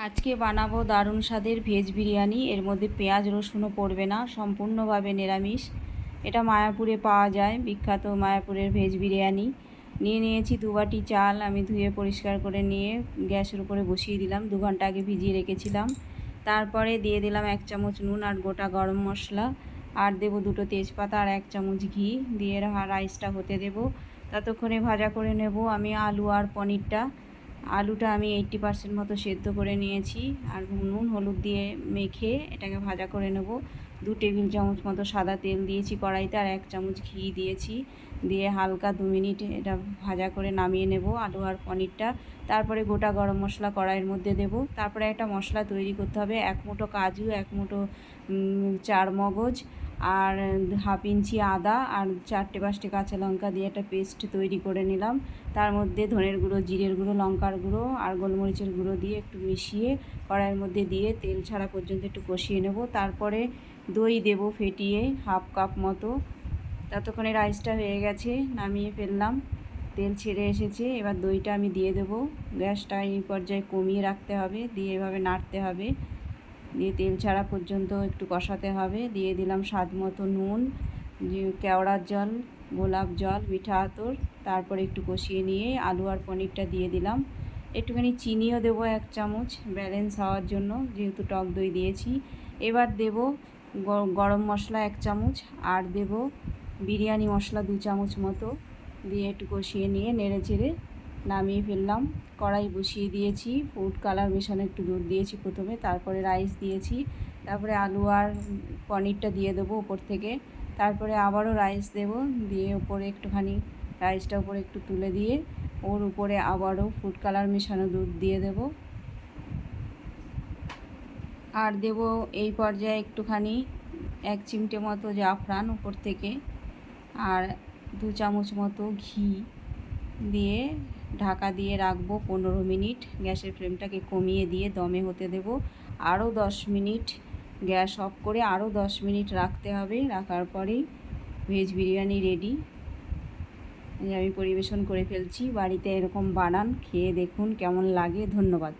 আজকে বানাবো দারুণ স্বাদের ভেজ বিরিয়ানি। এর মধ্যে পেঁয়াজ রসুনও পড়বে না, সম্পূর্ণভাবে নিরামিষ। এটা মায়াপুরে পাওয়া যায়, বিখ্যাত মায়াপুরের ভেজ বিরিয়ানি। নিয়েছি 2 বাটি চাল, আমি ধুয়ে পরিষ্কার করে নিয়ে গ্যাসের উপরে বসিয়ে দিলাম। 2 ঘন্টা আগে ভিজিয়ে রেখেছিলাম। তারপরে দিয়ে দিলাম 1 চামচ নুন আর গোটা গরম মশলা, আর দেবো 2টো তেজপাতা আর 1 চামচ ঘি দিয়ে রাইসটা হতে দেব। ততক্ষণে ভাজা করে নেব আমি আলু আর পনিরটা। আলুটা আমি 80% মতো সেদ্ধ করে নিয়েছি, আর নুন হলুদ দিয়ে মেখে এটাকে ভাজা করে নেব। 2 টেবিল চামচ মতো সাদা তেল দিয়েছি কড়াইতে, আর 1 চামচ ঘি দিয়েছি। দিয়ে হালকা 2 মিনিট এটা ভাজা করে নামিয়ে নেব আলু আর পনিরটা। তারপরে গোটা গরম মশলা কড়াইয়ের মধ্যে দেব। তারপরে একটা মশলা তৈরি করতে হবে। 1 মুঠো কাজু, 1 মুঠো চার মগজ, আর হাফ ইঞ্চি আদা, আর 4টে-5টে কাঁচা লঙ্কা দিয়ে একটা পেস্ট তৈরি করে নিলাম। তার মধ্যে ধনের গুঁড়ো, জিরের গুঁড়ো, লঙ্কার গুঁড়ো আর গোলমরিচের গুঁড়ো দিয়ে একটু মিশিয়ে কড়াইয়ের মধ্যে দিয়ে তেল ছাড়া পর্যন্ত একটু কষিয়ে নেব। তারপরে দই দেব ফেটিয়ে, হাফ কাপ মতো। ততক্ষণে রাইসটা হয়ে গেছে, নামিয়ে ফেললাম। তেল ছেড়ে এসেছে, এবার দইটা আমি দিয়ে দেবো। গ্যাসটা এই পর্যায়ে কমিয়ে রাখতে হবে, দিয়ে এভাবে নাড়তে হবে, দিয়ে তেল ছাড়া পর্যন্ত একটু কষাতে হবে। দিয়ে দিলাম স্বাদ মতো নুন, কেওড়ার জল, গোলাপ জল, মিঠা আতর। তারপরে একটু কষিয়ে নিয়ে আলু আর পনিরটা দিয়ে দিলাম। একটুখানি চিনিও দেবো 1 চামচ, ব্যালেন্স হওয়ার জন্য, যেহেতু টক দই দিয়েছি। এবার দেব গরম মশলা 1 চামচ, আর দেব বিরিয়ানি মশলা 2 চামচ মতো, দিয়ে একটু কষিয়ে নিয়ে নেড়ে চেড়ে নামিয়ে ফেললাম। কড়াই বসিয়ে দিয়েছি, ফুড কালার মেশানো একটু দুধ দিয়েছি প্রথমে, তারপরে রাইস দিয়েছি, তারপরে আলু আর পনিরটা দিয়ে দেবো উপর থেকে। তারপরে আবারও রাইস দেব, দিয়ে উপরে একটুখানি রাইসটা উপরে একটু তুলে দিয়ে ওর উপরে আবারও ফুড কালার মেশানো দুধ দিয়ে দেব। আর দেব এই পর্যায়ে একটুখানি 1 চিমটে মতো জাফরান উপর থেকে, আর 2 চামচ মতো ঘি দিয়ে ঢাকা দিয়ে রাখবো 15 মিনিট। গ্যাসের ফ্লেমটাকে কমিয়ে দিয়ে দমে হতে দেব আরও 10 মিনিট। গ্যাস অফ করে আরও 10 মিনিট রাখতে হবে। রাখার পরেই ভেজ বিরিয়ানি রেডি। আমি পরিবেশন করে ফেলছি। বাড়িতে এরকম বানান, খেয়ে দেখুন কেমন লাগে। ধন্যবাদ।